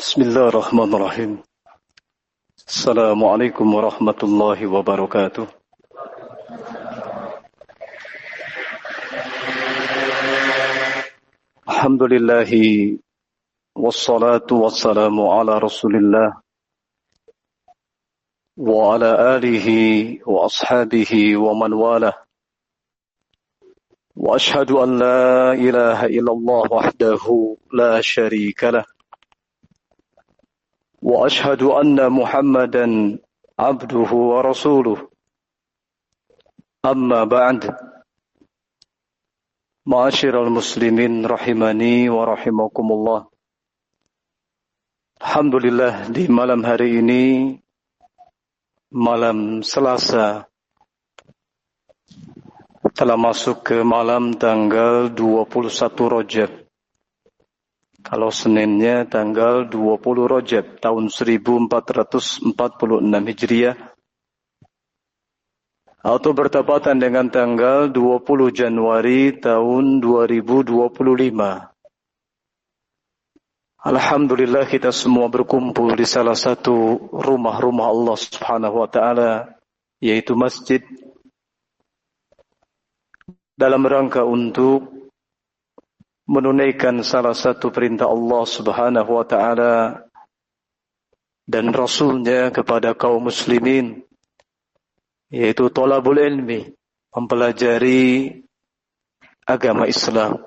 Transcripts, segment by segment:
Bismillahirrahmanirrahim. Assalamualaikum warahmatullahi wabarakatuh. Alhamdulillahi wassalatu wassalamu ala Rasulillah wa ala alihi wa ashabihi wa man walah. Wa ashhadu an la ilaha illallah wahdahu la syarika lah. وأشهد أن محمدا عبده ورسوله أما بعد معاشر المسلمين rahimani wa rahimakumullah. Alhamdulillah, di malam hari ini, malam Selasa, telah masuk ke malam tanggal 21 Rajab. Kalau Seninnya tanggal 20 Rajab tahun 1446 Hijriah atau bertepatan dengan tanggal 20 Januari tahun 2025. Alhamdulillah, kita semua berkumpul di salah satu rumah-rumah Allah Subhanahu wa taala, yaitu masjid, dalam rangka untuk menunaikan salah satu perintah Allah Subhanahu wa taala dan Rasulnya kepada kaum muslimin, yaitu thalabul ilmi, mempelajari agama Islam,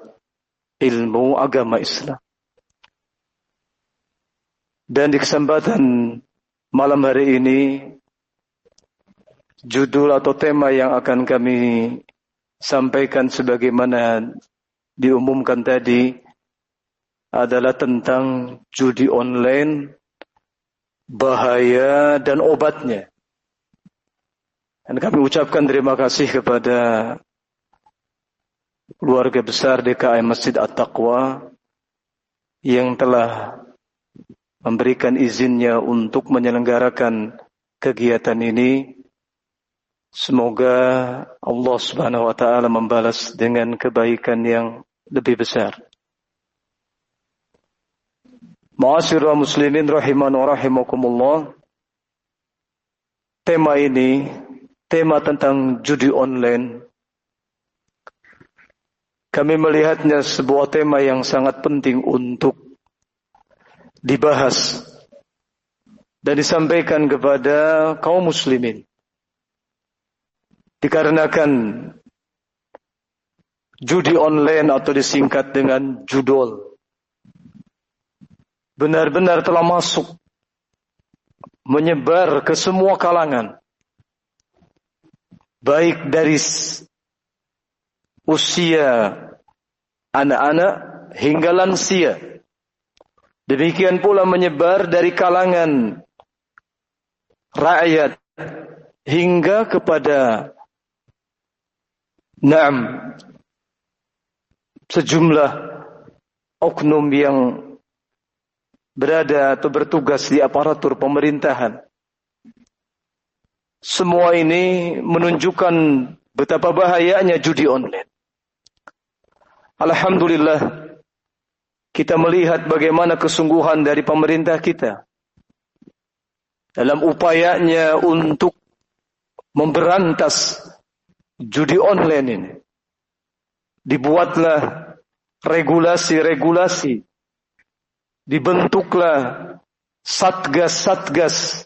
ilmu agama Islam. Dan di kesempatan malam hari ini, judul atau tema yang akan kami sampaikan sebagaimana diumumkan tadi adalah tentang judi online, bahaya dan obatnya. Dan kami ucapkan terima kasih kepada keluarga besar DKM Masjid At-Taqwa yang telah memberikan izinnya untuk menyelenggarakan kegiatan ini. Semoga Allah Subhanahu wa taala membalas dengan kebaikan yang lebih besar. Ma'asyiral muslimin rahiman wa rahimakumullah. Tema ini, tema tentang judi online, kami melihatnya sebuah tema yang sangat penting untuk dibahas dan disampaikan kepada kaum muslimin. Dikarenakan judi online atau disingkat dengan judol benar-benar telah masuk, menyebar ke semua kalangan, baik dari usia anak-anak hingga lansia. Demikian pula menyebar dari kalangan rakyat hingga kepada sejumlah oknum yang berada atau bertugas di aparatur pemerintahan. Semua ini menunjukkan betapa bahayanya judi online. Alhamdulillah, kita melihat bagaimana kesungguhan dari pemerintah kita dalam upayanya untuk memberantas judi online ini. Dibuatlah regulasi-regulasi, dibentuklah satgas-satgas,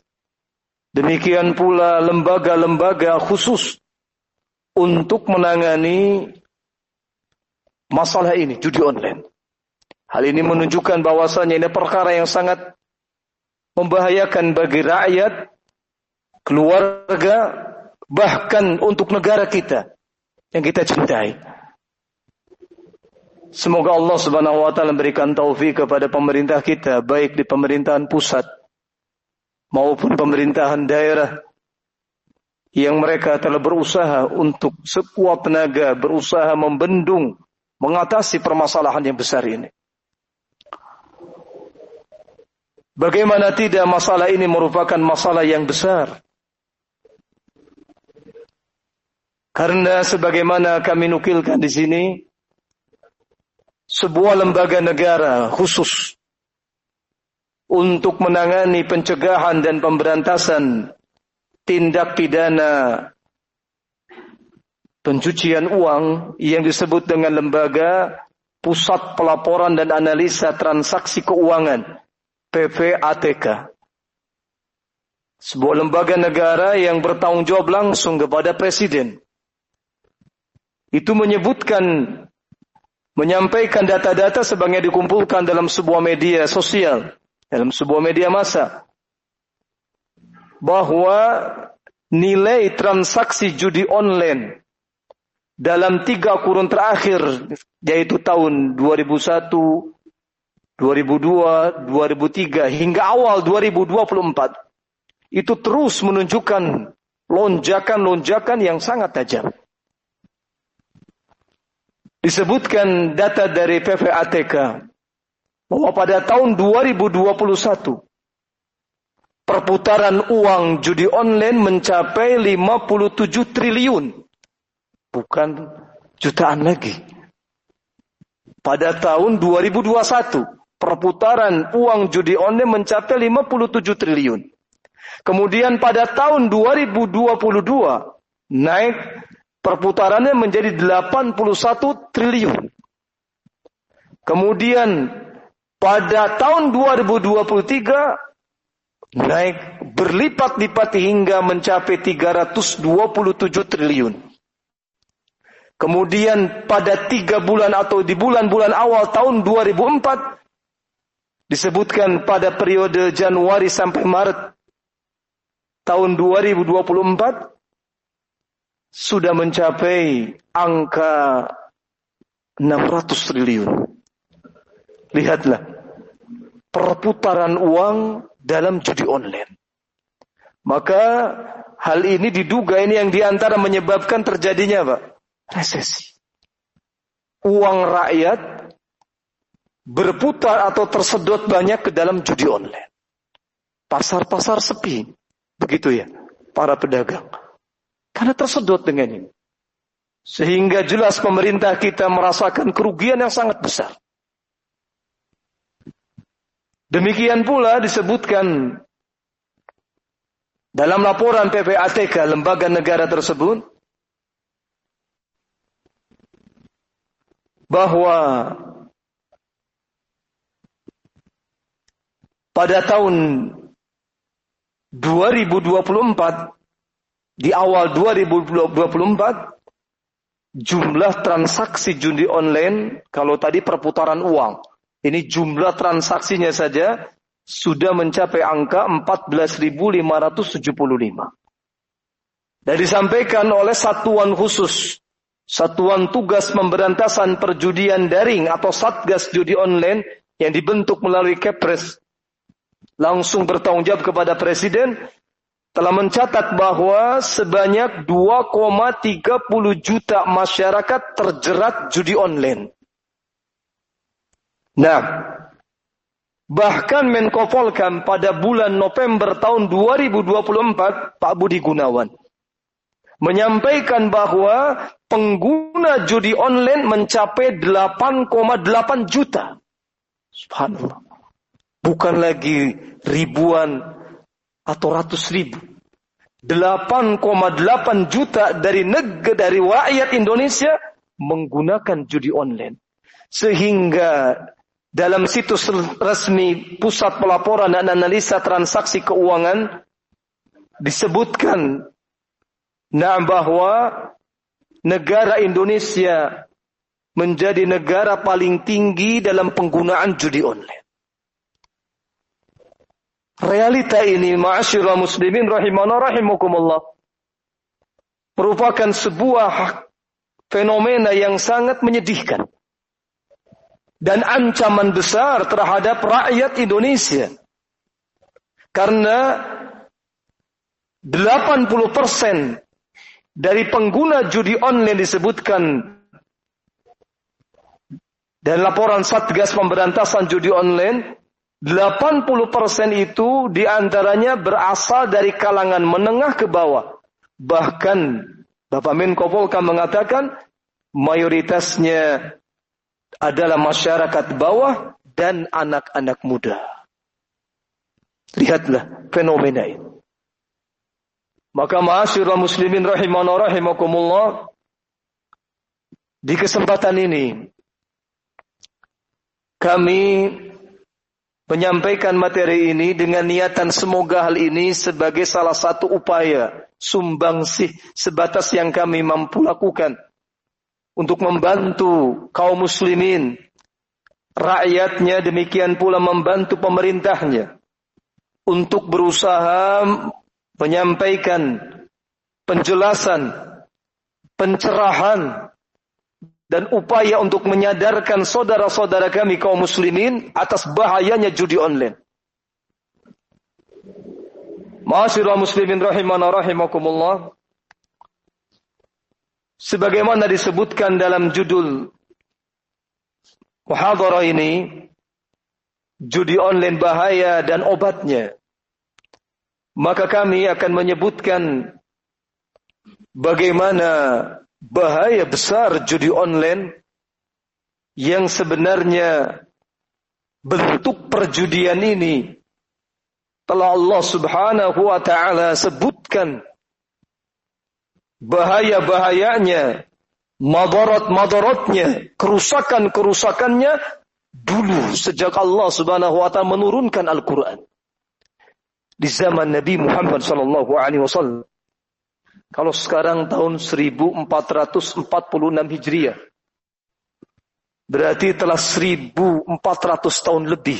demikian pula lembaga-lembaga khusus untuk menangani masalah ini, judi online. Hal ini menunjukkan bahwasanya ini perkara yang sangat membahayakan bagi rakyat, keluarga, bahkan untuk negara kita yang kita cintai. Semoga Allah Subhanahu wa taala memberikan taufik kepada pemerintah kita, baik di pemerintahan pusat maupun pemerintahan daerah, yang mereka telah berusaha untuk sekuat tenaga berusaha membendung, mengatasi permasalahan yang besar ini. Bagaimana tidak, masalah ini merupakan masalah yang besar. Karena sebagaimana kami nukilkan di sini, sebuah lembaga negara khusus untuk menangani pencegahan dan pemberantasan tindak pidana pencucian uang yang disebut dengan Lembaga Pusat Pelaporan dan Analisa Transaksi Keuangan, PPATK. Sebuah lembaga negara yang bertanggung jawab langsung kepada Presiden. Itu menyampaikan data-data sebagai dikumpulkan dalam sebuah media sosial, dalam sebuah media massa, bahwa nilai transaksi judi online dalam 3 kurun terakhir, yaitu tahun 2001, 2002, 2003 hingga awal 2024, itu terus menunjukkan lonjakan-lonjakan yang sangat tajam. Disebutkan data dari PPATK bahwa pada tahun 2021 perputaran uang judi online mencapai 57 triliun. Bukan jutaan lagi. Pada tahun 2021 perputaran uang judi online mencapai 57 triliun. Kemudian pada tahun 2022 naik perputarannya menjadi 81 triliun. Kemudian pada tahun 2023 naik berlipat-lipat hingga mencapai 327 triliun. Kemudian pada 3 bulan atau di bulan-bulan awal tahun 2004 disebutkan pada periode Januari sampai Maret tahun 2024 sudah mencapai angka 600 triliun. Lihatlah perputaran uang dalam judi online. Maka hal ini diduga ini yang diantara menyebabkan terjadinya apa? Resesi. Uang rakyat berputar atau tersedot banyak ke dalam judi online. Pasar-pasar sepi. Begitu ya, para pedagang. Karena tersedot dengan ini. Sehingga jelas pemerintah kita merasakan kerugian yang sangat besar. Demikian pula disebutkan dalam laporan PPATK, lembaga negara tersebut, bahwa pada tahun 2024, di awal 2024, jumlah transaksi judi online, kalau tadi perputaran uang, ini jumlah transaksinya saja sudah mencapai angka 14.575. Dan disampaikan oleh satuan khusus, Satuan Tugas Pemberantasan Perjudian Daring atau Satgas Judi Online yang dibentuk melalui Kepres, langsung bertanggung jawab kepada Presiden, telah mencatat bahwa sebanyak 2,30 juta masyarakat terjerat judi online. Nah, bahkan Menko Polhukam pada bulan November tahun 2024, Pak Budi Gunawan menyampaikan bahwa pengguna judi online mencapai 8,8 juta. Subhanallah. Bukan lagi ribuan atau ratus ribu. 8,8 juta dari rakyat Indonesia menggunakan judi online. Sehingga dalam situs resmi Pusat Pelaporan dan Analisa Transaksi Keuangan disebutkan bahwa negara Indonesia menjadi negara paling tinggi dalam penggunaan judi online. Realita ini, ma'asyiral muslimin rahimana rahimakumullah, merupakan sebuah fenomena yang sangat menyedihkan dan ancaman besar terhadap rakyat Indonesia. Karena 80% dari pengguna judi online disebutkan dan laporan Satgas Pemberantasan Judi Online, 80% itu diantaranya berasal dari kalangan menengah ke bawah. Bahkan Bapak Menko Polhukam mengatakan mayoritasnya adalah masyarakat bawah dan anak-anak muda. Lihatlah fenomena ini. Maka ma'asyiral muslimin rahimana rahimakumullah, di kesempatan ini kami menyampaikan materi ini dengan niatan semoga hal ini sebagai salah satu upaya sumbangsih sebatas yang kami mampu lakukan untuk membantu kaum muslimin, rakyatnya, demikian pula membantu pemerintahnya untuk berusaha menyampaikan penjelasan, pencerahan, dan upaya untuk menyadarkan saudara-saudara kami kaum muslimin atas bahayanya judi online. Ma'asyiral muslimin rahimana rahimakumullah, sebagaimana disebutkan dalam judul muhadharah ini, judi online bahaya dan obatnya, maka kami akan menyebutkan bagaimana bahaya besar judi online yang sebenarnya bentuk perjudian ini telah Allah Subhanahu wa ta'ala sebutkan bahaya-bahayanya, madarat-madaratnya, kerusakan-kerusakannya dulu sejak Allah Subhanahu wa ta'ala menurunkan Al-Quran di zaman Nabi Muhammad sallallahu alaihi wasallam. Kalau sekarang tahun 1446 Hijriah, berarti telah 1400 tahun lebih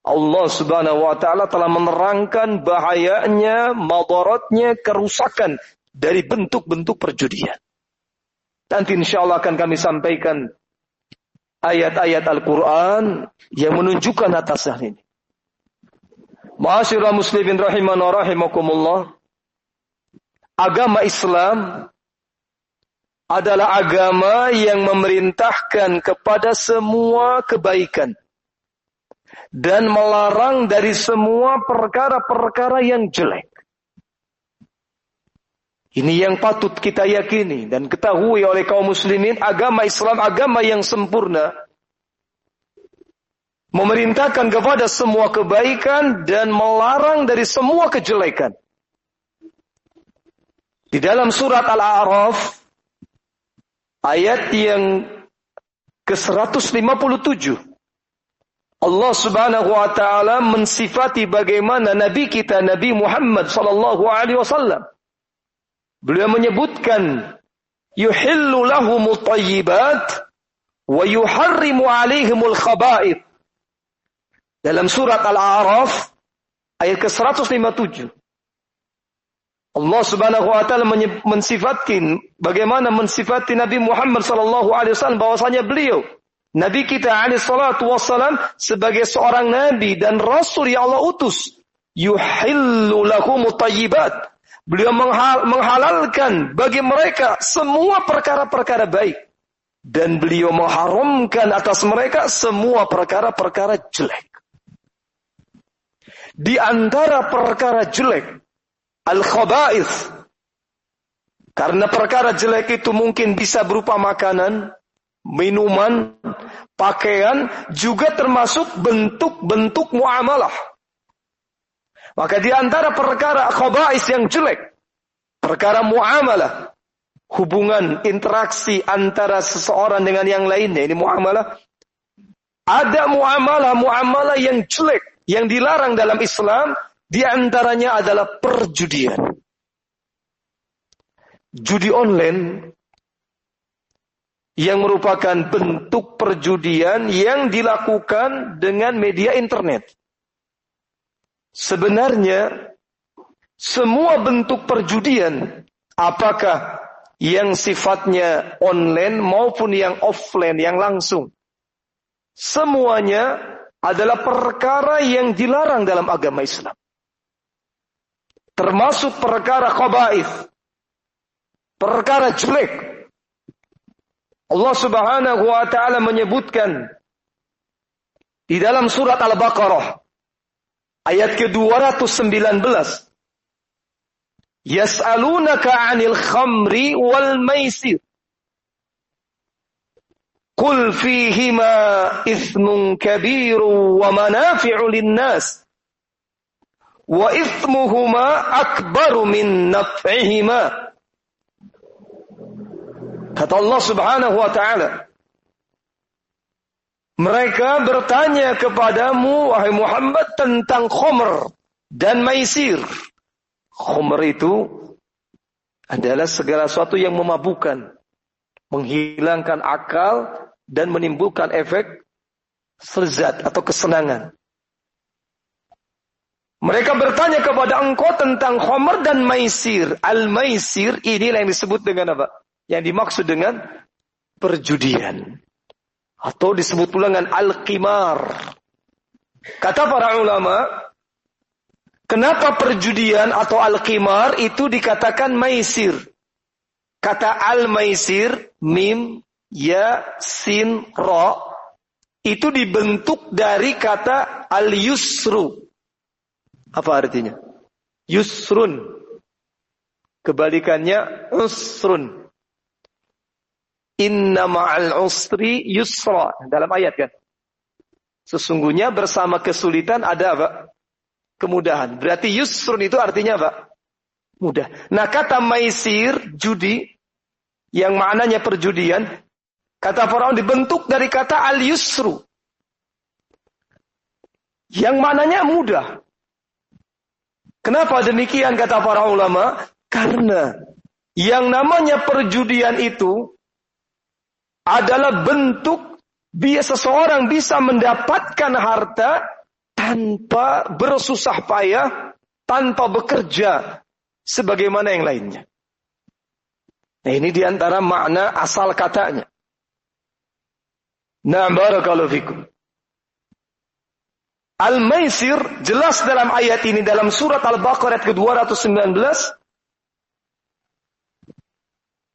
Allah Subhanahu wa ta'ala telah menerangkan bahayanya, madaratnya, kerusakan dari bentuk-bentuk perjudian. Nanti insyaAllah akan kami sampaikan ayat-ayat Al-Quran yang menunjukkan atas hal ini. Ma'asyiral muslimin rahimana rahimakumullah, agama Islam adalah agama yang memerintahkan kepada semua kebaikan dan melarang dari semua perkara-perkara yang jelek. Ini yang patut kita yakini dan ketahui oleh kaum muslimin. Agama Islam agama yang sempurna, memerintahkan kepada semua kebaikan dan melarang dari semua kejelekan. Di dalam surat Al-A'raf ayat yang ke-157, Allah Subhanahu wa ta'ala mensifati bagaimana Nabi kita, Nabi Muhammad sallallahu alaihi wasallam. Beliau menyebutkan yuhillu lahumut thayyibat wa yuharrimu alaihimul khaba'ith. Dalam surat Al-A'raf ayat ke-157, Allah Subhanahu wa ta'ala mensifatkan bagaimana mensifati Nabi Muhammad sallallahu alaihi wasallam, bahwasanya beliau Nabi kita alaihi salatu wassalam sebagai seorang nabi dan rasul yang Allah utus. Yuhillu lahumut thayyibat. Beliau menghalalkan bagi mereka semua perkara-perkara baik, dan beliau mengharamkan atas mereka semua perkara-perkara jelek. Di antara perkara jelek, al-khaba'ith. Karena perkara jelek itu mungkin bisa berupa makanan, minuman, pakaian, juga termasuk bentuk-bentuk muamalah. Maka di antara perkara khaba'is yang jelek, perkara muamalah, hubungan interaksi antara seseorang dengan yang lainnya, ini muamalah. Ada muamalah yang jelek, yang dilarang dalam Islam, di antaranya adalah perjudian. Judi online yang merupakan bentuk perjudian yang dilakukan dengan media internet. Sebenarnya semua bentuk perjudian, apakah yang sifatnya online maupun yang offline, yang langsung, semuanya adalah perkara yang dilarang dalam agama Islam. Termasuk perkara khaba'ith, perkara jelek. Allah Subhanahu wa ta'ala menyebutkan di dalam surat Al-Baqarah ayat ke-219, yas'alunaka 'anil khamri wal maisir qul fihima ithmun kabiru wa manafi'u lin-nas wa ithmuhuma akbaru min naf'ihima. Kata Allah Subhanahu wa taala, mereka bertanya kepadamu wahai Muhammad tentang khamr dan maisir. Khamr itu adalah segala sesuatu yang memabukkan, menghilangkan akal dan menimbulkan efek lezat atau kesenangan. Mereka bertanya kepada engkau tentang khamr dan maisir. Al-maisir inilah yang disebut dengan apa? Yang dimaksud dengan perjudian. Atau disebut pula dengan al-qimar. Kata para ulama, kenapa perjudian atau al-qimar itu dikatakan maisir? Kata al-maisir, mim, ya, sin, ra, itu dibentuk dari kata al-yusru. Apa artinya? Yusrun. Kebalikannya usrun. Inna ma'al usri yusra. Dalam ayat kan. Sesungguhnya bersama kesulitan ada apa? Kemudahan. Berarti yusrun itu artinya apa? Mudah. Nah kata maisir, judi, yang maknanya perjudian, kata para ulama dibentuk dari kata al-yusru. Yang maknanya mudah. Kenapa demikian kata para ulama? Karena yang namanya perjudian itu adalah bentuk biar seseorang bisa mendapatkan harta tanpa bersusah payah, tanpa bekerja sebagaimana yang lainnya. Nah ini diantara makna asal katanya. Nah barakallahu fikum. Al-maisir jelas dalam ayat ini dalam surat Al-Baqarah ayat ke-219.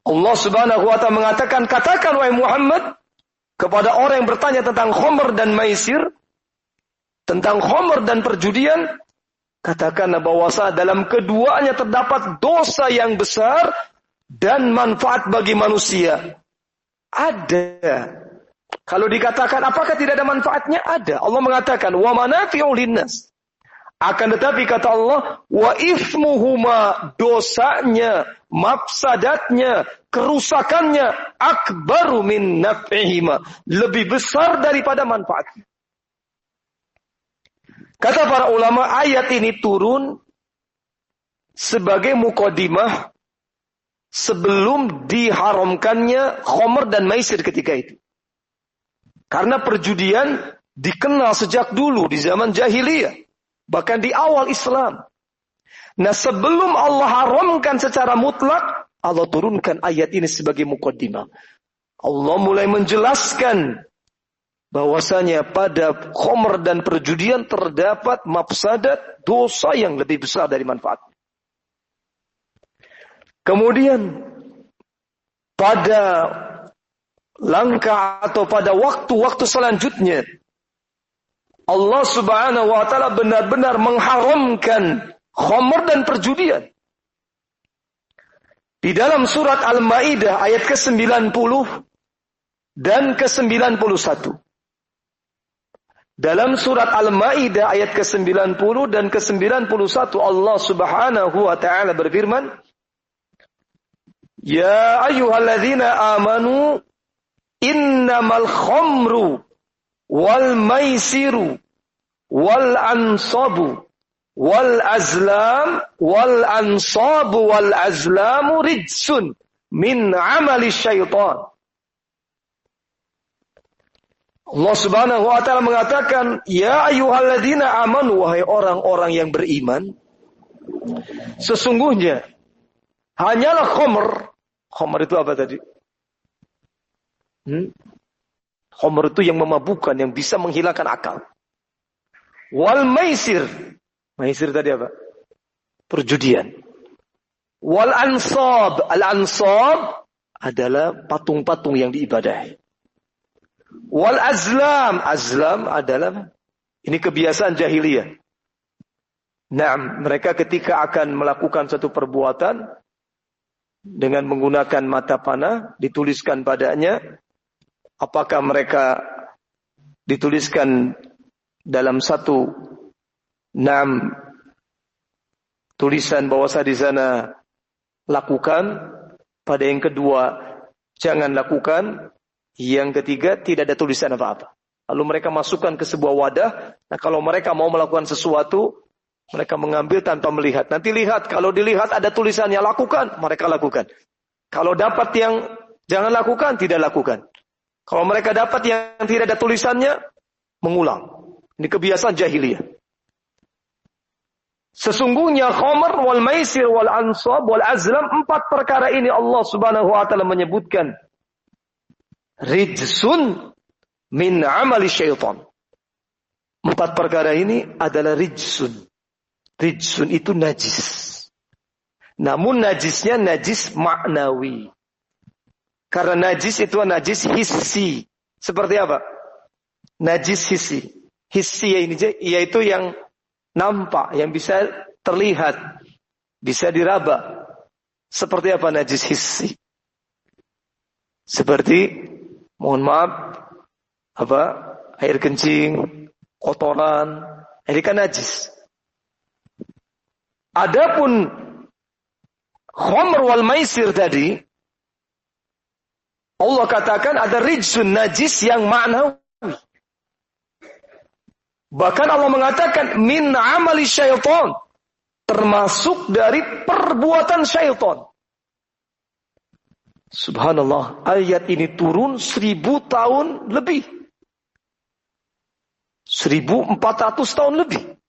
Allah Subhanahu wa taala mengatakan, katakan wahai Muhammad kepada orang yang bertanya tentang khamr dan maisir, tentang khamr dan perjudian, katakanlah bahwasa dalam keduanya terdapat dosa yang besar dan manfaat bagi manusia. Ada. Kalau dikatakan apakah tidak ada manfaatnya? Ada. Allah mengatakan wa manafi'u linnas. Akan tetapi kata Allah wa ithmuhuma, dosanya, mafsadatnya, kerusakannya akbaru min naf'ihima, lebih besar daripada manfaatnya. Kata para ulama, ayat ini turun sebagai muqaddimah sebelum diharamkannya khamr dan maisir ketika itu. Karena perjudian dikenal sejak dulu di zaman jahiliyah. Bahkan di awal Islam. Nah sebelum Allah haramkan secara mutlak, Allah turunkan ayat ini sebagai muqaddimah. Allah mulai menjelaskan bahwasanya pada khamr dan perjudian terdapat mafsadat, dosa yang lebih besar dari manfaat. Kemudian pada langkah atau pada waktu-waktu selanjutnya Allah Subhanahu wa taala benar-benar mengharamkan khamr dan perjudian. Di dalam surat Al-Maidah ayat ke-90 dan ke-91. Dalam surat Al-Maidah ayat ke-90 dan ke-91 Allah Subhanahu wa taala berfirman, "Ya ayyuhalladzina amanu innamal khamru wal maisiru wal ansabu wal azlam wal ansabu wal azlamu rijsun min amali syaitan." Allah Subhanahu wa taala mengatakan, "Ya ayyuhalladzina amanu, wahai orang-orang yang beriman, sesungguhnya hanyalah khamr." Khamr itu apa tadi? Khamr itu yang memabukkan, yang bisa menghilangkan akal. Wal maisir. Maisir tadi apa? Perjudian. Wal ansab. Al ansab adalah patung-patung yang diibadahi. Wal azlam. Azlam adalah, ini kebiasaan jahiliyah. Nah, mereka ketika akan melakukan satu perbuatan dengan menggunakan mata panah, dituliskan padanya apakah mereka dituliskan dalam satu tulisan bahwasanya di sana lakukan, pada yang kedua jangan lakukan, yang ketiga tidak ada tulisan apa-apa. Lalu mereka masukkan ke sebuah wadah. Nah, kalau mereka mau melakukan sesuatu, mereka mengambil tanpa melihat. Nanti lihat, kalau dilihat ada tulisannya lakukan, mereka lakukan. Kalau dapat yang jangan lakukan, tidak lakukan. Kalau mereka dapat yang tidak ada tulisannya, mengulang. Ini kebiasaan jahiliyah. Sesungguhnya khamr wal maisir wal ansab wal azlam, 4 perkara ini Allah Subhanahu wa taala menyebutkan rijsun min amali syaitan. 4 perkara ini adalah rijsun. Rijsun itu najis. Namun najisnya najis maknawi. Karena najis itu najis hissi. Seperti apa? Najis hissi. Hissi ini yaitu yang nampak, yang bisa terlihat, bisa diraba. Seperti apa najis hissi? Seperti, mohon maaf, air kencing, kotoran, ini kan najis. Adapun khamr wal maisir tadi, Allah katakan ada rijsun, najis yang maknawi. Bahkan Allah mengatakan min amali syaitan, termasuk dari perbuatan syaitan. Subhanallah, ayat ini turun 1000 tahun lebih. 1400 tahun lebih.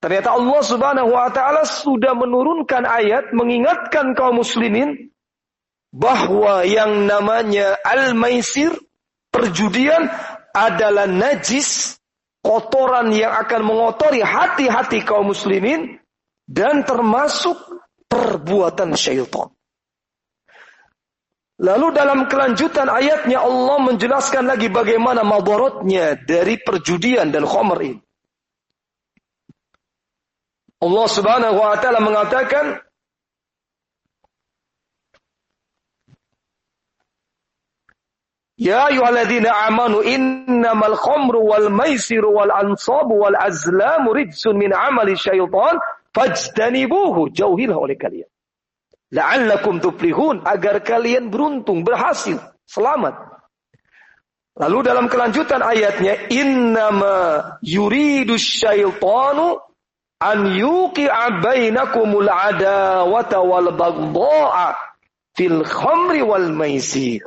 Ternyata Allah Subhanahu wa taala sudah menurunkan ayat mengingatkan kaum muslimin bahwa yang namanya al-maisir, perjudian, adalah najis, kotoran yang akan mengotori hati-hati kaum muslimin dan termasuk perbuatan syaitan. Lalu dalam kelanjutan ayatnya Allah menjelaskan lagi bagaimana madaratnya dari perjudian dan khamr ini. Allah Subhanahu wa taala mengatakan, ya ayyuhalladzina amanu innamal khamru wal maisiru wal ansabu wal azlamu rijsun min amali syaitan fajtanibuhu, jauhilah oleh kalian. La'allakum tuflihun, agar kalian beruntung, berhasil, selamat. Lalu dalam kelanjutan ayatnya, innama yuridu syaitanu an yuqi'a bainakumul adawata wal baghdha'a fil khamri wal maisir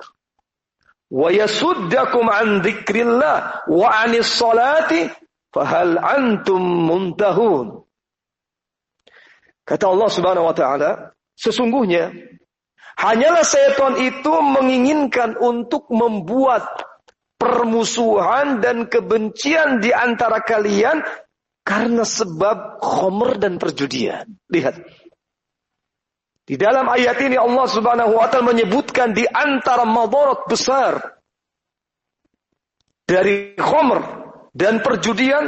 wa yasuddakum an dzikrillah wa 'anis salati fahal antum muntahun. Kata Allah Subhanahu wa taala, sesungguhnya hanyalah syaitan itu menginginkan untuk membuat permusuhan dan kebencian di antara kalian karena sebab khamr dan perjudian. Lihat. Di dalam ayat ini Allah Subhanahu wa taala menyebutkan di antara madarat besar dari khamr dan perjudian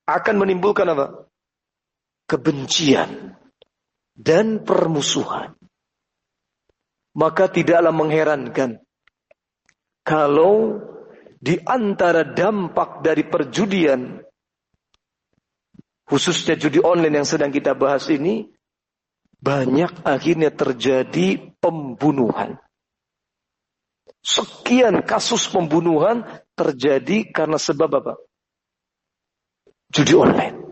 akan menimbulkan apa? Kebencian dan permusuhan. Maka tidaklah mengherankan kalau di antara dampak dari perjudian, khususnya judi online yang sedang kita bahas ini, banyak akhirnya terjadi pembunuhan. Sekian kasus pembunuhan terjadi karena sebab apa? Judi online.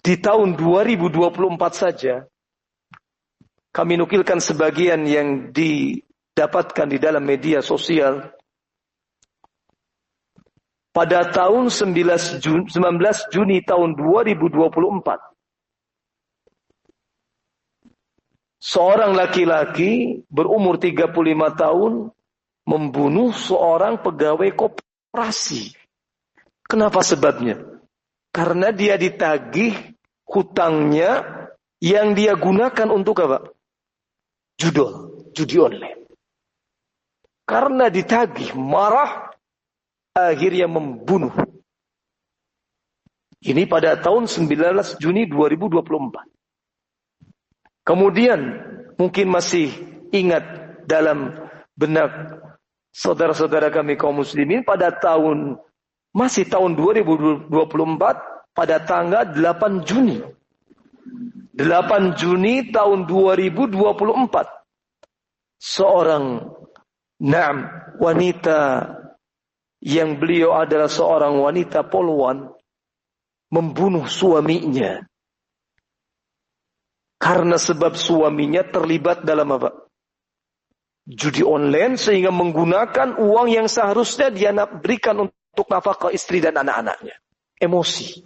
Di tahun 2024 saja, kami nukilkan sebagian yang didapatkan di dalam media sosial. Pada tahun 19 Juni tahun 2024, seorang laki-laki berumur 35 tahun membunuh seorang pegawai koperasi. Kenapa sebabnya? Karena dia ditagih hutangnya yang dia gunakan untuk apa? Judi online. Karena ditagih, marah, akhirnya membunuh. Ini pada tahun 19 Juni 2024. Kemudian mungkin masih ingat dalam benak saudara-saudara kami kaum muslimin pada tahun 2024 pada tanggal 8 Juni. 8 Juni tahun 2024. Seorang wanita yang beliau adalah seorang wanita Poluan membunuh suaminya. Karena sebab suaminya terlibat dalam apa? Judi online, sehingga menggunakan uang yang seharusnya dia berikan untuk nafkah istri dan anak-anaknya. Emosi.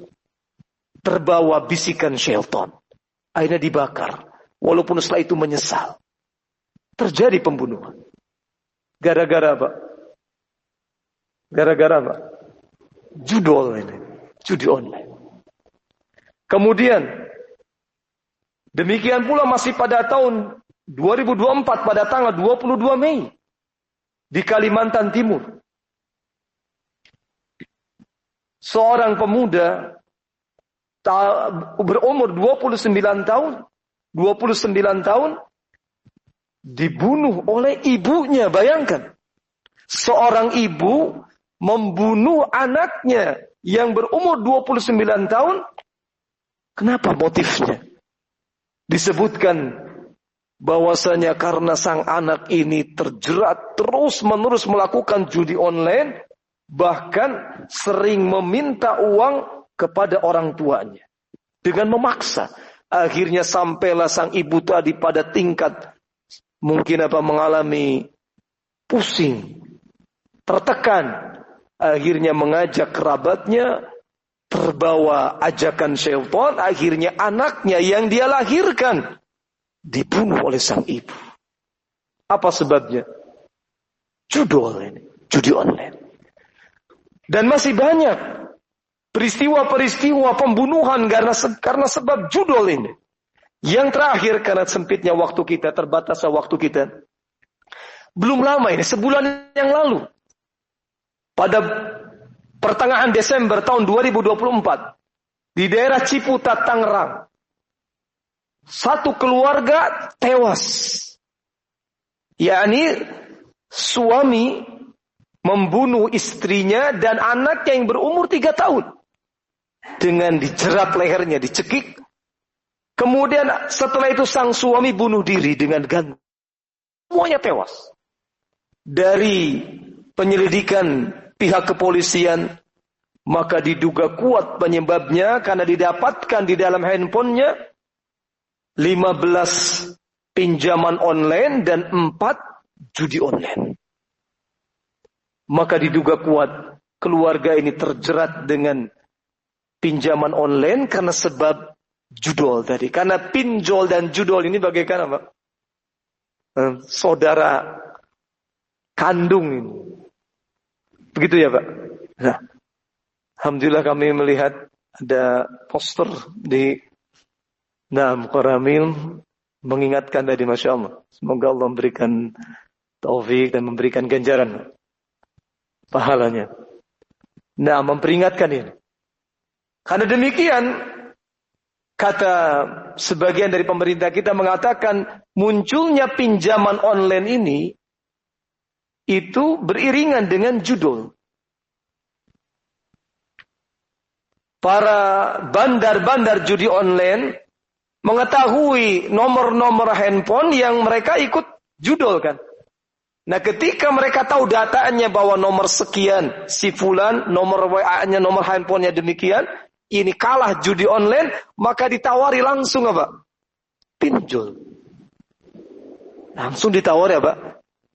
Terbawa bisikan syaitan. Akhirnya dibakar. Walaupun setelah itu menyesal. Terjadi pembunuhan. Gara-gara apa? Gara-gara apa? Judol ini. Judi online. Kemudian, demikian pula masih pada tahun 2024 pada tanggal 22 Mei. Di Kalimantan Timur. Seorang pemuda berumur 29 tahun dibunuh oleh ibunya. Bayangkan, seorang ibu membunuh anaknya yang berumur 29 tahun. Kenapa motifnya? Disebutkan bahwasanya karena sang anak ini terjerat terus-menerus melakukan judi online, bahkan sering meminta uang kepada orang tuanya dengan memaksa. Akhirnya sampailah sang ibu tadi pada tingkat mungkin mengalami pusing, tertekan. Akhirnya mengajak kerabatnya, terbawa ajakan syaitan. Akhirnya anaknya yang dia lahirkan dibunuh oleh sang ibu. Apa sebabnya? Judi online. Dan masih banyak peristiwa-peristiwa pembunuhan karena sebab judul ini. Yang terakhir, karena sempitnya waktu kita, terbatasnya waktu kita. Belum lama ini, sebulan yang lalu. Pada pertengahan Desember tahun 2024. Di daerah Ciputat, Tangerang. Satu keluarga tewas. Yakni suami membunuh istrinya dan anaknya yang berumur 3 tahun. Dengan dijerat lehernya, dicekik. Kemudian setelah itu sang suami bunuh diri dengan gantung. Semuanya tewas. Dari penyelidikan pihak kepolisian, maka diduga kuat penyebabnya karena didapatkan di dalam handphonenya 15 pinjaman online dan 4 judi online. Maka diduga kuat keluarga ini terjerat dengan pinjaman online karena sebab judol tadi. Karena pinjol dan judol ini bagaikan apa? Saudara kandung ini. Begitu ya Pak? Nah, alhamdulillah kami melihat ada poster di Koramil mengingatkan tadi, Masya Allah. Semoga Allah memberikan taufik dan memberikan ganjaran pahalanya. Nah, memperingatkan ini. Karena demikian, kata sebagian dari pemerintah kita mengatakan munculnya pinjaman online ini itu beriringan dengan judul. Para bandar-bandar judi online mengetahui nomor-nomor handphone yang mereka ikut judulkan. Nah, ketika mereka tahu datanya bahwa nomor sekian, si fulan, nomor WA-nya, nomor handphonenya demikian, ini kalah judi online, maka ditawari langsung apa? Pinjol. Langsung ditawari apa?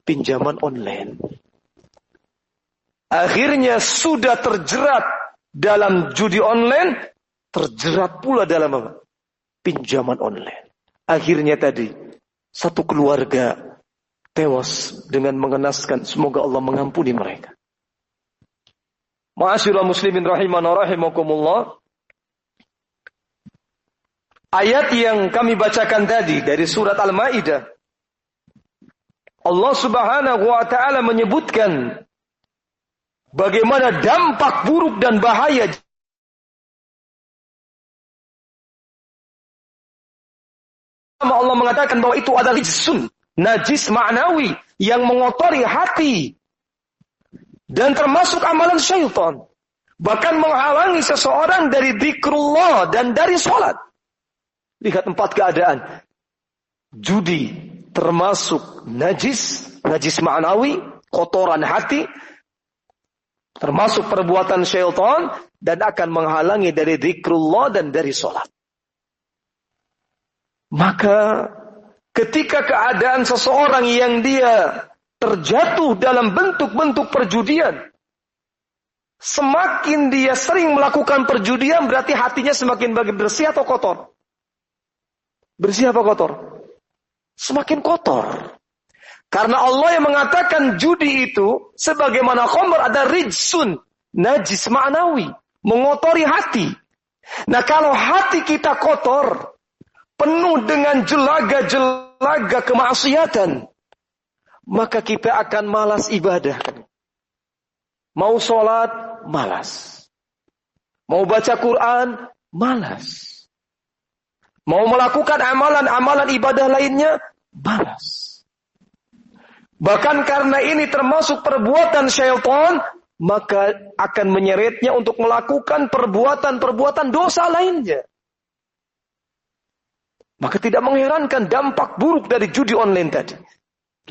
Pinjaman online. Akhirnya sudah terjerat dalam judi online, terjerat pula dalam apa? Pinjaman online. Akhirnya tadi, satu keluarga tewas dengan mengenaskan. Semoga Allah mengampuni mereka. Ma'asyiral muslimin rahimana rahimakumullah. Ayat yang kami bacakan tadi dari surat Al-Maidah, Allah Subhanahu wa taala menyebutkan bagaimana dampak buruk dan bahaya. Allah mengatakan bahwa itu adalah rijsun, najis ma'nawi yang mengotori hati dan termasuk amalan syaitan. Bahkan menghalangi seseorang dari zikrullah dan dari sholat. Lihat 4 keadaan. Judi termasuk najis ma'nawi, kotoran hati, termasuk perbuatan syaitan, dan akan menghalangi dari zikrullah dan dari sholat. Maka ketika keadaan seseorang yang dia terjatuh dalam bentuk-bentuk perjudian, semakin dia sering melakukan perjudian, berarti hatinya semakin bersih atau kotor? Bersih apa kotor? Semakin kotor. Karena Allah yang mengatakan judi itu, sebagaimana khamr ada rijsun, najis ma'nawi, mengotori hati. Nah kalau hati kita kotor, penuh dengan jelaga-jelaga kemaksiatan, maka kita akan malas ibadah. Mau sholat, malas. Mau baca Quran, malas. Mau melakukan amalan-amalan ibadah lainnya, malas. Bahkan karena ini termasuk perbuatan syaitan, maka akan menyeretnya untuk melakukan perbuatan-perbuatan dosa lainnya. Maka tidak mengherankan dampak buruk dari judi online tadi.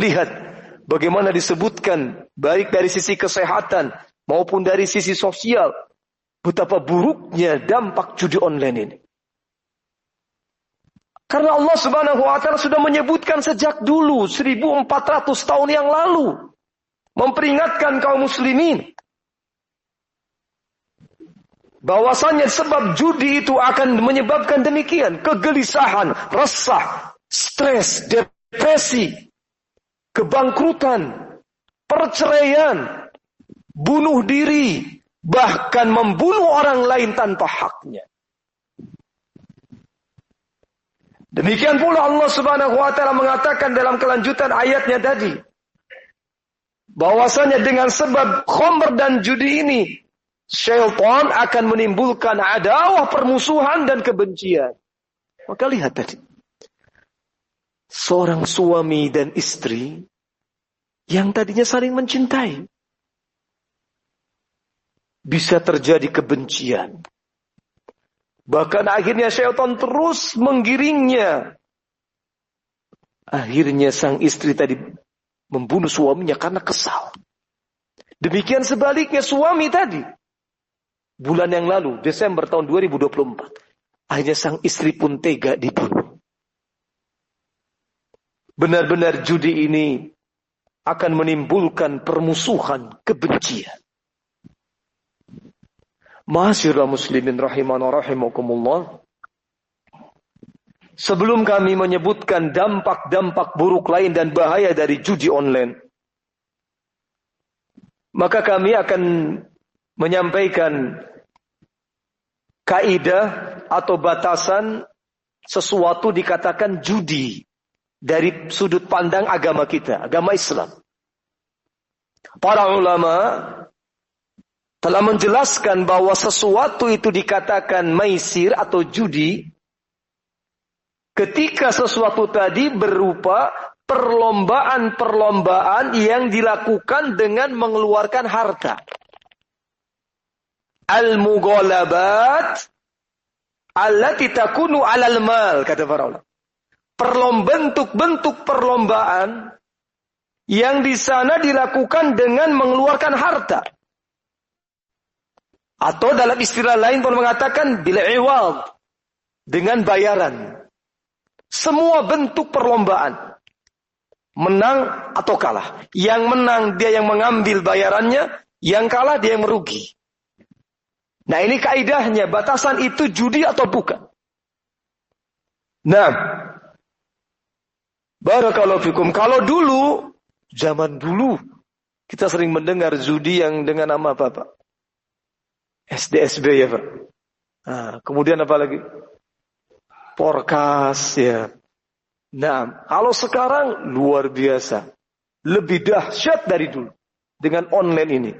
Lihat bagaimana disebutkan baik dari sisi kesehatan maupun dari sisi sosial, betapa buruknya dampak judi online ini. Karena Allah Subhanahu wa taala sudah menyebutkan sejak dulu 1400 tahun yang lalu, memperingatkan kaum muslimin bahwasanya sebab judi itu akan menyebabkan demikian, kegelisahan, resah, stres, depresi, kebangkrutan, perceraian, bunuh diri, bahkan membunuh orang lain tanpa haknya. Demikian pula Allah Subhanahu wa taala mengatakan dalam kelanjutan ayatnya tadi, bahwasanya dengan sebab khamr dan judi ini, syaitan akan menimbulkan adawah, permusuhan dan kebencian. Maka lihat tadi, seorang suami dan istri yang tadinya saling mencintai, bisa terjadi kebencian. Bahkan akhirnya syaitan terus menggiringnya. Akhirnya sang istri tadi membunuh suaminya karena kesal. Demikian sebaliknya suami tadi. Bulan yang lalu, Desember tahun 2024. Akhirnya sang istri pun tega dibunuh. Benar-benar judi ini akan menimbulkan permusuhan, kebencian. Ma'asyiral muslimin rahimana rahimakumullah. Sebelum kami menyebutkan dampak-dampak buruk lain dan bahaya dari judi online, maka kami akan menyampaikan kaidah atau batasan sesuatu dikatakan judi dari sudut pandang agama kita, agama Islam. Para ulama telah menjelaskan bahwa sesuatu itu dikatakan maisir atau judi ketika sesuatu tadi berupa perlombaan-perlombaan yang dilakukan dengan mengeluarkan harta. Al-mughalabat allati takunu 'alal mal, kata para ulama. Bentuk-bentuk perlombaan yang di sana dilakukan dengan mengeluarkan harta. Atau dalam istilah lain pun mengatakan bil iwad, dengan bayaran. Semua bentuk perlombaan, menang atau kalah. Yang menang dia yang mengambil bayarannya, yang kalah dia yang merugi. Nah ini kaidahnya, batasan itu judi atau bukan. Nah, barakallahu fikum. Kalau dulu, zaman dulu, kita sering mendengar judi yang dengan nama apa Pak? SDSB ya Pak. Nah, kemudian apa lagi? Porkas ya. Nah, kalau sekarang luar biasa. Lebih dahsyat dari dulu. Dengan online ini.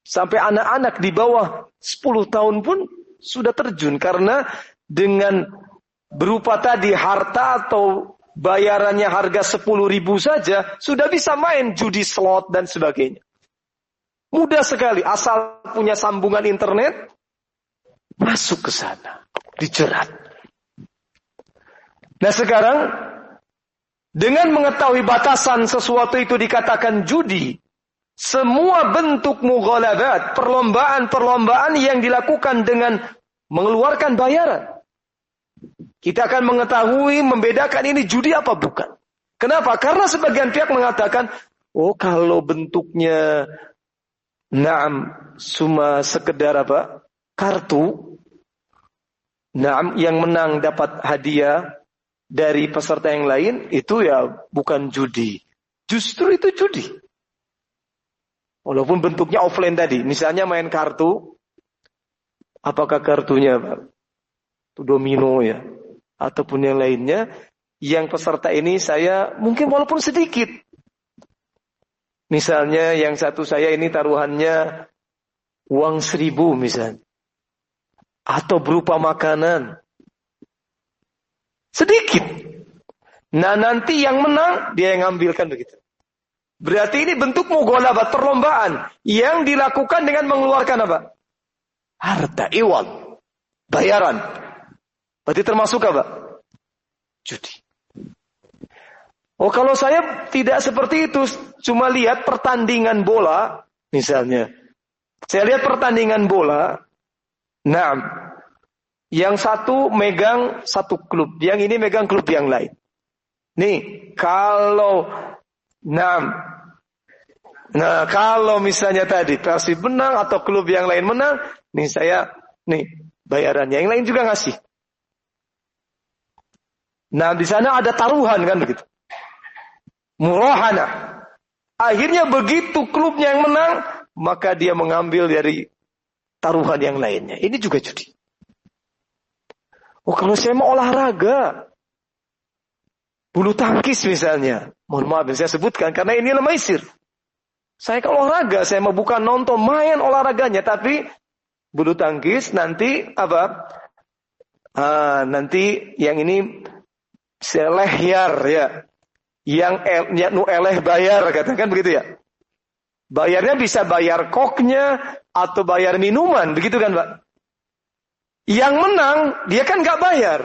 Sampai anak-anak di bawah 10 tahun pun sudah terjun. Karena dengan berupa tadi harta atau bayarannya harga 10.000 saja, sudah bisa main judi slot dan sebagainya. Mudah sekali, asal punya sambungan internet, masuk ke sana, dijerat. Nah sekarang, dengan mengetahui batasan sesuatu itu dikatakan judi, semua bentuk mughalabat, perlombaan-perlombaan yang dilakukan dengan mengeluarkan bayaran, kita akan mengetahui, membedakan ini judi apa bukan. Kenapa? Karena sebagian pihak mengatakan, oh kalau bentuknya cuma sekedar kartu, yang menang dapat hadiah dari peserta yang lain, itu ya bukan judi. Justru itu judi. Walaupun bentuknya offline tadi, misalnya main kartu, apakah kartunya itu domino ya, ataupun yang lainnya, yang peserta ini saya mungkin walaupun sedikit. Misalnya yang satu saya ini taruhannya uang 1.000 misalnya. Atau berupa makanan. Sedikit. Nah nanti yang menang, dia yang ngambilkan begitu. Berarti ini bentuk mughalabat, perlombaan. Yang dilakukan dengan mengeluarkan apa? Harta, iwad. Bayaran. Berarti termasuk apa? Judi. Oh kalau saya tidak seperti itu, cuma lihat pertandingan bola, misalnya. Saya lihat pertandingan bola, yang satu megang satu klub, yang ini megang klub yang lain. Nih, kalau kalau misalnya tadi Persib menang atau klub yang lain menang, nih bayarannya, yang lain juga ngasih. Nah, di sana ada taruhan kan begitu. Murahana. Akhirnya begitu klubnya yang menang, maka dia mengambil dari taruhan yang lainnya. Ini juga judi. Oh, kalau saya mau olahraga, bulu tangkis misalnya, mohon maaf saya sebutkan karena ini maisir. Saya kalau olahraga, saya mau bukan nonton, main olahraganya, tapi bulu tangkis nanti nanti yang ini selehyar ya. Yang eleh bayar, katakan begitu ya. Bayarnya bisa bayar koknya atau bayar minuman, begitu kan Pak? Yang menang, dia kan nggak bayar.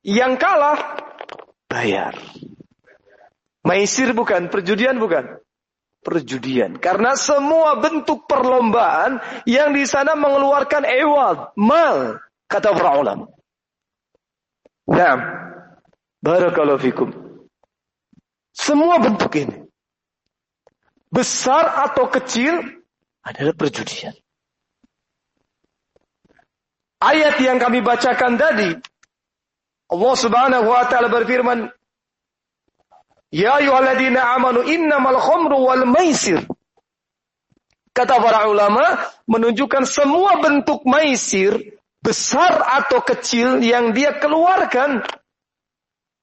Yang kalah, bayar. Maisir bukan, perjudian bukan. Perjudian. Karena semua bentuk perlombaan yang di sana mengeluarkan iwad, mal, kata para ulama. Nah, barakallahu fikum. Semua bentuk ini, besar atau kecil, adalah perjudian. Ayat yang kami bacakan tadi, Allah Subhanahu wa taala berfirman, "Ya ayyuhalladzina amanu innamal khamru wal maisir." Kata para ulama, menunjukkan semua bentuk maisir, besar atau kecil yang dia keluarkan,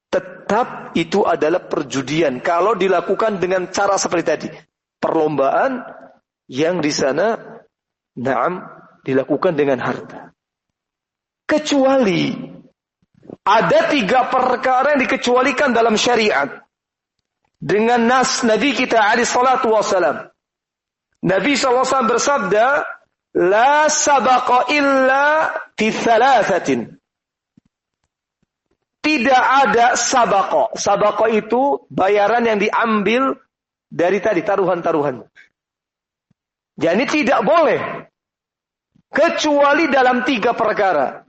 tetap itu adalah perjudian kalau dilakukan dengan cara seperti tadi. Perlombaan yang di sana dilakukan dengan harta. Kecuali ada 3 perkara yang dikecualikan dalam syariat. Dengan nas Nabi kita alaihi salatu wassalam. Nabi SAW bersabda, "La sabaqa illa fi thalathatin." Tidak ada sabaqo. Sabaqo itu bayaran yang diambil dari tadi taruhan-taruhan. Jadi tidak boleh kecuali dalam 3 perkara.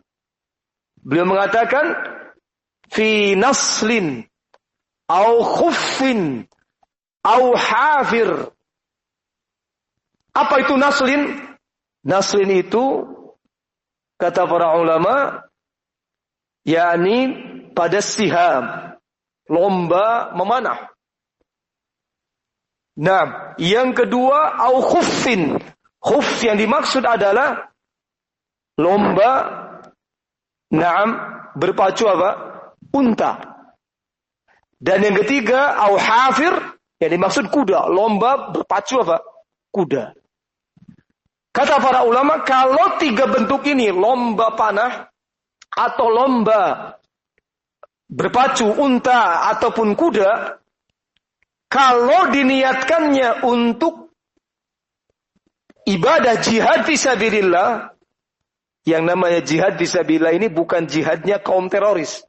Beliau mengatakan fi naslin au khuffin au hafir. Apa itu naslin? Naslin itu kata para ulama yakni pada siham, lomba memanah. Nah, yang kedua au khuffin. Khuff yang dimaksud adalah lomba berpacu unta. Dan yang ketiga au hafir yang dimaksud kuda, lomba berpacu kuda. Kata para ulama, kalau 3 bentuk ini, lomba panah atau lomba berpacu unta ataupun kuda, kalau diniatkannya untuk ibadah jihad fisabilillah, yang namanya jihad fisabilillah ini bukan jihadnya kaum teroris.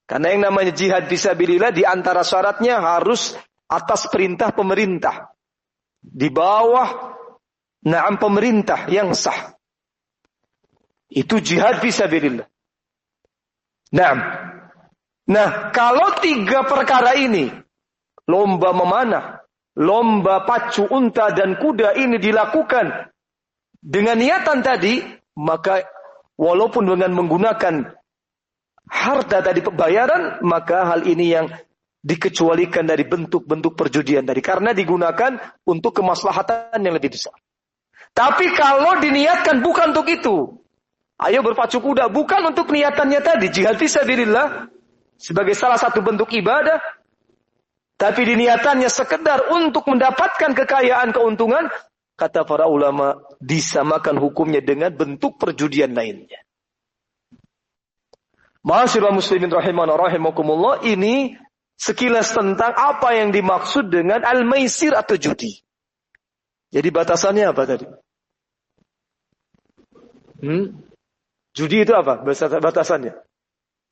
Karena yang namanya jihad fisabilillah di antara syaratnya harus atas perintah pemerintah. Di bawah naam pemerintah yang sah. Itu jihad fisabilillah. Naam. Nah, kalau 3 perkara ini, lomba memanah, lomba pacu unta dan kuda ini dilakukan dengan niatan tadi, maka walaupun dengan menggunakan harta tadi pembayaran, maka hal ini yang dikecualikan dari bentuk-bentuk perjudian tadi. Karena digunakan untuk kemaslahatan yang lebih besar. Tapi kalau diniatkan bukan untuk itu, ayo berpacu kuda, bukan untuk niatannya tadi, jihad fisabilillah, sebagai salah satu bentuk ibadah, tapi diniatannya sekedar untuk mendapatkan kekayaan, keuntungan, kata para ulama, disamakan hukumnya dengan bentuk perjudian lainnya. Ma'asyiral muslimin rahimana rahimakumullah, ini sekilas tentang apa yang dimaksud dengan al-maisir atau judi. Jadi batasannya apa tadi? Judi itu apa? Batasannya.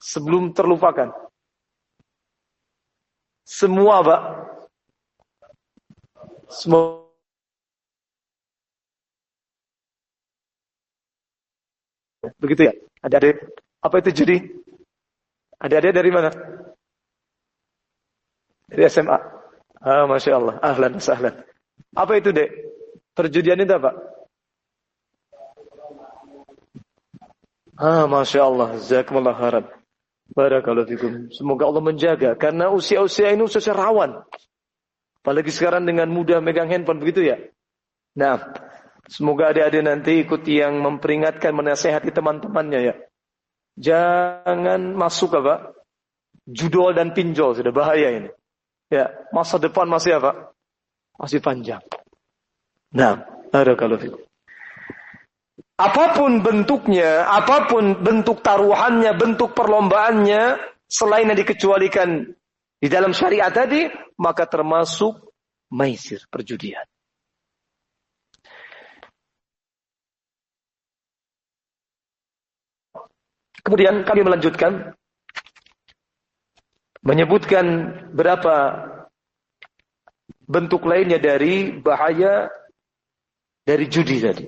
Sebelum terlupakan. Semua, Pak. Semua. Begitu ya? Adik-adik. Apa itu judi? Adik-adik dari mana? Dari SMA. Ah, Masya Allah. Ahlan, sahlan. Apa itu, Dek? Perjudian itu apa? Ah, Masya Allah. Jazakumullah khairan. Barakallahu fikum. Semoga Allah menjaga. Karena usia-usia ini usia rawan. Apalagi sekarang dengan mudah megang handphone. Begitu ya? Nah, semoga adik-adik nanti ikut yang memperingatkan, menasehati teman-temannya ya. Jangan masuk apa? Judol dan pinjol. Sudah bahaya ini. Ya, masa depan masih apa? Masih panjang. Nah, barakallahu fikum. Apapun bentuknya, apapun bentuk taruhannya, bentuk perlombaannya, selain yang dikecualikan di dalam syariat tadi, maka termasuk maisir, perjudian. Kemudian kami melanjutkan, menyebutkan berapa bentuk lainnya dari bahaya dari judi tadi.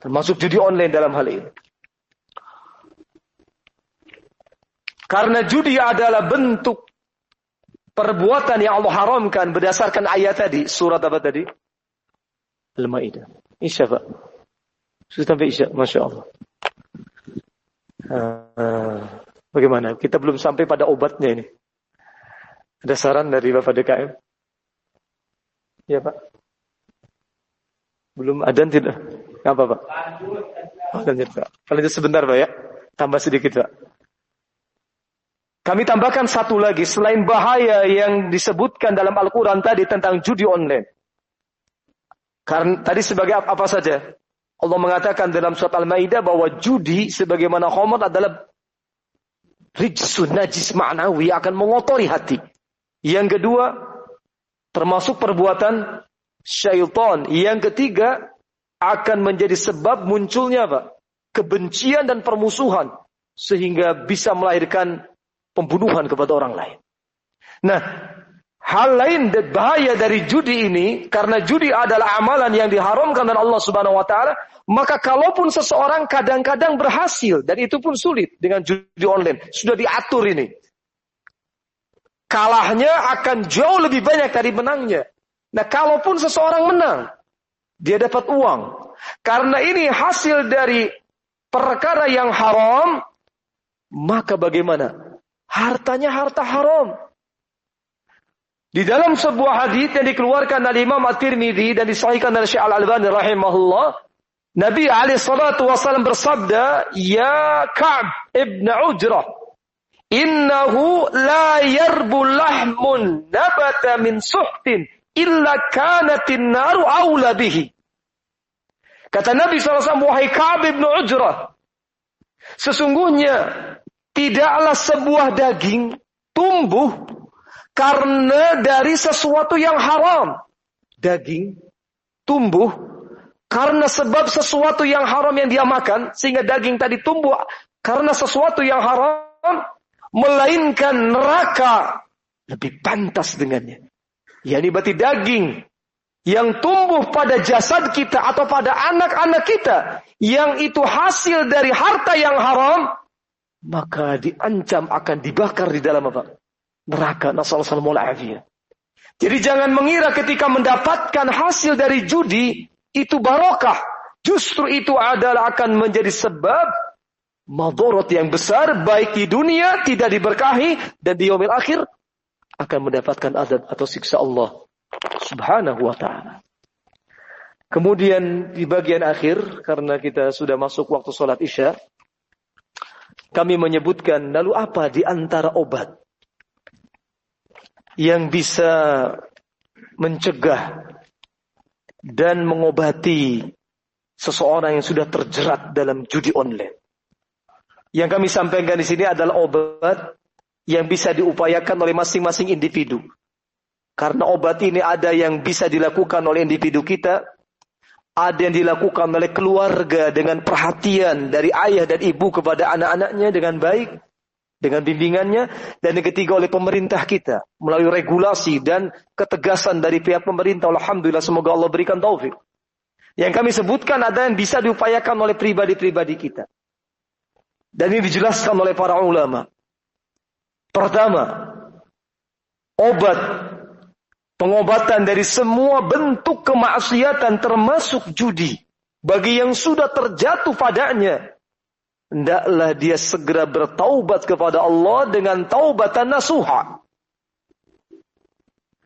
Termasuk judi online dalam hal ini. Karena judi adalah bentuk perbuatan yang Allah haramkan berdasarkan ayat tadi. Surat apa tadi? Al-Maidah. Isya, Pak. Sudah sampai Isya, Masya Allah. Bagaimana? Kita belum sampai pada obatnya ini. Ada saran dari Bapak DKM? Ya, Pak. Belum adzan tidak? Apa, Pak? Lanjut, Pak. Lanjut sebentar, Pak ya. Tambah sedikit, Pak. Kami tambahkan satu lagi. Selain bahaya yang disebutkan dalam Al-Quran tadi tentang judi online. Karena tadi sebagai apa saja? Allah mengatakan dalam surat Al-Maidah bahwa judi sebagaimana khamr adalah rijsun, najis ma'nawi, akan mengotori hati. Yang kedua, termasuk perbuatan syaitan. Yang ketiga, akan menjadi sebab munculnya apa? Kebencian dan permusuhan. Sehingga bisa melahirkan pembunuhan kepada orang lain. Nah, hal lain bahaya dari judi ini, karena judi adalah amalan yang diharamkan oleh Allah Subhanahu wa taala, maka kalaupun seseorang kadang-kadang berhasil, dan itu pun sulit dengan judi online, sudah diatur ini. Kalahnya akan jauh lebih banyak dari menangnya. Nah, kalaupun seseorang menang, dia dapat uang. Karena ini hasil dari perkara yang haram, maka bagaimana? Hartanya harta haram. Di dalam sebuah hadis yang dikeluarkan oleh Imam At-Tirmidzi dan disahihkan oleh Syekh Al-Albani rahimahullah, Nabi alaihi salatu wasallam bersabda, "Ya Ka'b ibn Ujrah, innahu la yarbu lahmun nabata min suhtin illa kanatin naru aula bihi." Kata Nabi SAW, wahai Ka'b ibn Ujrah, sesungguhnya tidaklah sebuah daging tumbuh karena dari sesuatu yang haram. Daging tumbuh karena sebab sesuatu yang haram yang dia makan, sehingga daging tadi tumbuh karena sesuatu yang haram, melainkan neraka lebih pantas dengannya. Yani berarti daging yang tumbuh pada jasad kita atau pada anak-anak kita, yang itu hasil dari harta yang haram, maka diancam akan dibakar di dalam apa? Neraka. Nasallallahu alaihi. Jadi jangan mengira ketika mendapatkan hasil dari judi itu barokah. Justru itu adalah akan menjadi sebab madarat yang besar, baik di dunia tidak diberkahi, dan di yaumil akhir akan mendapatkan azab atau siksa Allah Subhanahu wa ta'ala. Kemudian di bagian akhir, karena kita sudah masuk waktu sholat isya, kami menyebutkan lalu apa di antara obat yang bisa mencegah dan mengobati seseorang yang sudah terjerat dalam judi online. Yang kami sampaikan di sini adalah obat yang bisa diupayakan oleh masing-masing individu. Karena obat ini ada yang bisa dilakukan oleh individu kita, ada yang dilakukan oleh keluarga dengan perhatian dari ayah dan ibu kepada anak-anaknya dengan baik, dengan bimbingannya, dan yang ketiga oleh pemerintah kita melalui regulasi dan ketegasan dari pihak pemerintah. Alhamdulillah, semoga Allah berikan taufik. Yang kami sebutkan ada yang bisa diupayakan oleh pribadi-pribadi kita, dan ini dijelaskan oleh para ulama. Pertama, pengobatan dari semua bentuk kemaksiatan termasuk judi. Bagi yang sudah terjatuh padanya, hendaklah dia segera bertaubat kepada Allah dengan taubatan nasuha.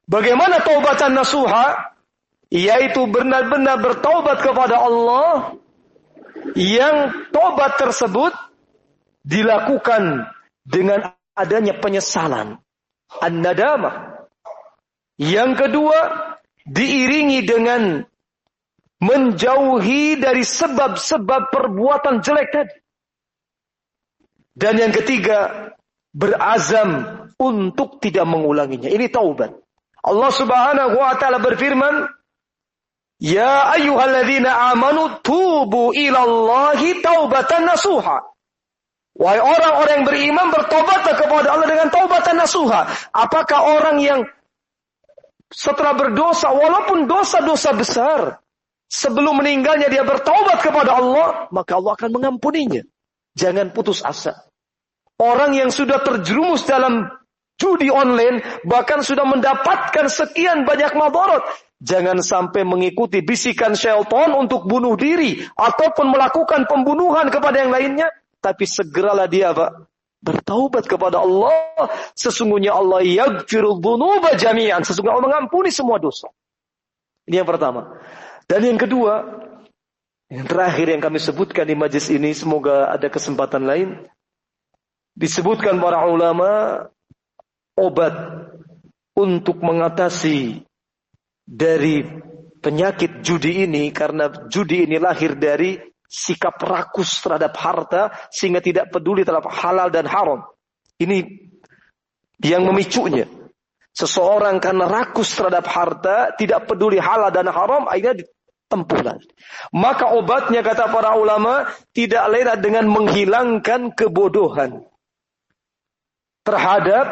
Bagaimana taubatan nasuha? Yaitu benar-benar bertaubat kepada Allah, yang taubat tersebut dilakukan dengan adanya penyesalan, an-nadamah. Yang kedua, diiringi dengan menjauhi dari sebab-sebab perbuatan jelek tadi. Dan yang ketiga, berazam untuk tidak mengulanginya. Ini taubat. Allah Subhanahu wa ta'ala berfirman, "Ya ayyuhalladzina amanu tubu ilallahi taubatan nasuha." Wahai orang-orang yang beriman, bertobatlah kepada Allah dengan taubatan nasuha. Apakah orang yang setelah berdosa, walaupun dosa-dosa besar, sebelum meninggalnya dia bertaubat kepada Allah, maka Allah akan mengampuninya. Jangan putus asa. Orang yang sudah terjerumus dalam judi online, bahkan sudah mendapatkan sekian banyak madarat, jangan sampai mengikuti bisikan syaitan untuk bunuh diri, ataupun melakukan pembunuhan kepada yang lainnya. Tapi segeralah dia bertaubat kepada Allah. Sesungguhnya Allah yaghfirudz dzunuba jami'an. Sesungguhnya Allah mengampuni semua dosa. Ini yang pertama. Dan yang kedua, yang terakhir yang kami sebutkan di majlis ini, semoga ada kesempatan lain, disebutkan para ulama obat untuk mengatasi dari penyakit judi ini, karena judi ini lahir dari sikap rakus terhadap harta, sehingga tidak peduli terhadap halal dan haram. Ini yang memicunya. Seseorang karena rakus terhadap harta, tidak peduli halal dan haram, akhirnya ditempuhlah. Maka obatnya, kata para ulama, tidak lain dengan menghilangkan kebodohan terhadap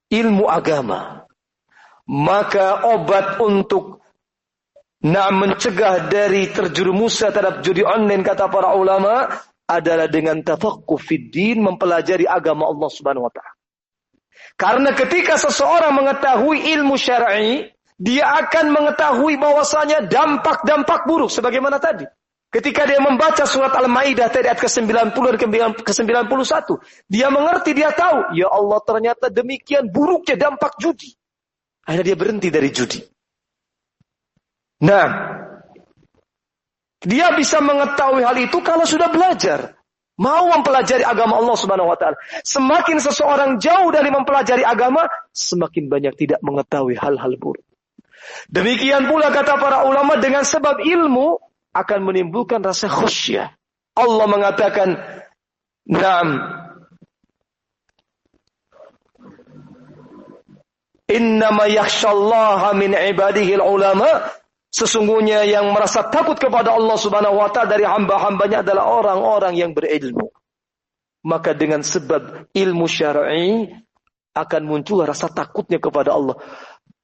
ilmu agama. Maka obat untuk mencegah dari terjerumusnya terhadap judi online, kata para ulama, adalah dengan tafaqquh fid din, mempelajari agama Allah Subhanahu wa ta'ala. Karena ketika seseorang mengetahui ilmu syar'i, dia akan mengetahui bahwasanya dampak-dampak buruk sebagaimana tadi. Ketika dia membaca surat Al-Maidah tadi ayat ke-90 dan ke-91, dia mengerti, dia tahu, ya Allah, ternyata demikian buruknya dampak judi. Akhirnya dia berhenti dari judi. Nah, dia bisa mengetahui hal itu kalau sudah belajar. Mau mempelajari agama Allah Subhanahu wa ta'ala. Semakin seseorang jauh dari mempelajari agama, semakin banyak tidak mengetahui hal-hal buruk. Demikian pula kata para ulama, dengan sebab ilmu akan menimbulkan rasa khusyah. Allah mengatakan, "Na'am, innama yakhshallaha min ibadihi al-ulama." Sesungguhnya yang merasa takut kepada Allah Subhanahu wa taala dari hamba-hambanya adalah orang-orang yang berilmu. Maka dengan sebab ilmu syar'i akan muncul rasa takutnya kepada Allah.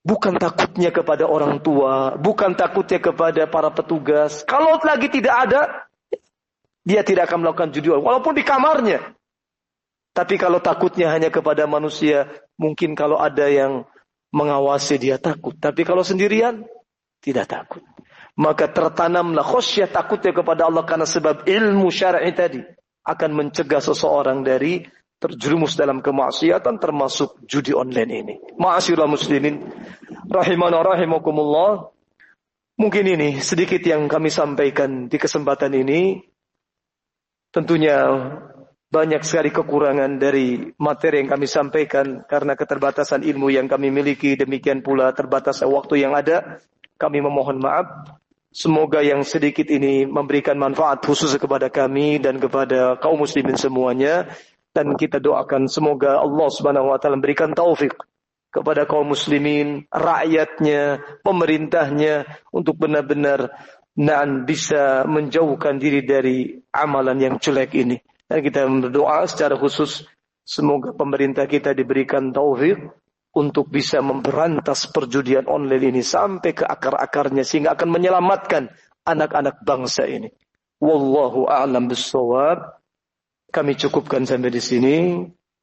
Bukan takutnya kepada orang tua, bukan takutnya kepada para petugas. Kalau lagi tidak ada, dia tidak akan melakukan judi online, walaupun di kamarnya. Tapi kalau takutnya hanya kepada manusia, mungkin kalau ada yang mengawasi dia takut. Tapi kalau sendirian, tidak takut. Maka tertanamlah khasyah takutnya kepada Allah karena sebab ilmu syar'i tadi akan mencegah seseorang dari terjerumus dalam kemaksiatan termasuk judi online ini. Ma'asyiral muslimin rahimana rahimakumullah. Mungkin ini sedikit yang kami sampaikan di kesempatan ini. Tentunya banyak sekali kekurangan dari materi yang kami sampaikan karena keterbatasan ilmu yang kami miliki, demikian pula terbatasnya waktu yang ada. Kami memohon maaf. Semoga yang sedikit ini memberikan manfaat khusus kepada kami dan kepada kaum muslimin semuanya. Dan kita doakan semoga Allah Subhanahu wa taala memberikan taufik kepada kaum muslimin, rakyatnya, pemerintahnya untuk benar-benar bisa menjauhkan diri dari amalan yang jelek ini. Dan kita berdoa secara khusus semoga pemerintah kita diberikan taufik untuk bisa memberantas perjudian online ini sampai ke akar-akarnya sehingga akan menyelamatkan anak-anak bangsa ini. Wallahu a'lam bissawab. Kami cukupkan sampai di sini.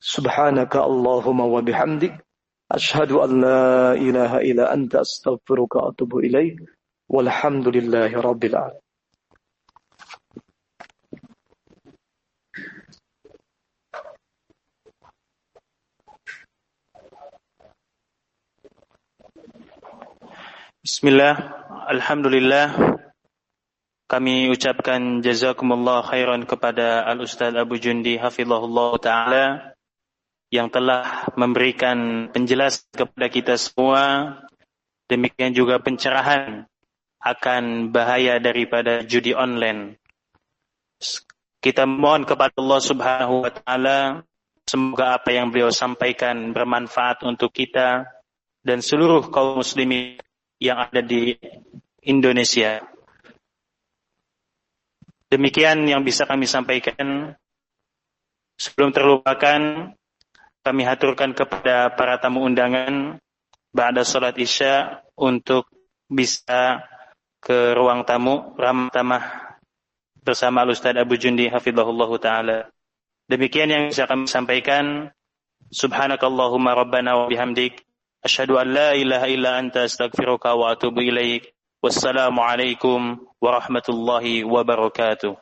Subhanaka Allahumma wa bihamdik asyhadu an la ilaha illa anta astaghfiruka wa atubu ilaik. Walhamdulillahi rabbil alamin. Bismillah, alhamdulillah. Kami ucapkan jazakumullah khairan kepada Al-Ustaz Abu Jundi hafizahullah ta'ala yang telah memberikan penjelasan kepada kita semua, demikian juga pencerahan akan bahaya daripada judi online. Kita mohon kepada Allah Subhanahu wa ta'ala semoga apa yang beliau sampaikan bermanfaat untuk kita dan seluruh kaum muslimin yang ada di Indonesia. Demikian yang bisa kami sampaikan. Sebelum terlupakan, kami haturkan kepada para tamu undangan ba'da salat Isya untuk bisa ke ruang tamu ramah tamah bersama Al-Ustaz Abu Jundi hafizahullah ta'ala. Demikian yang bisa kami sampaikan. Subhanakallahumma rabbana wa bihamdik asyhadu an la ilaha illa anta astaghfiruka wa atubu ilaik. Wassalamualaikum warahmatullahi wabarakatuh.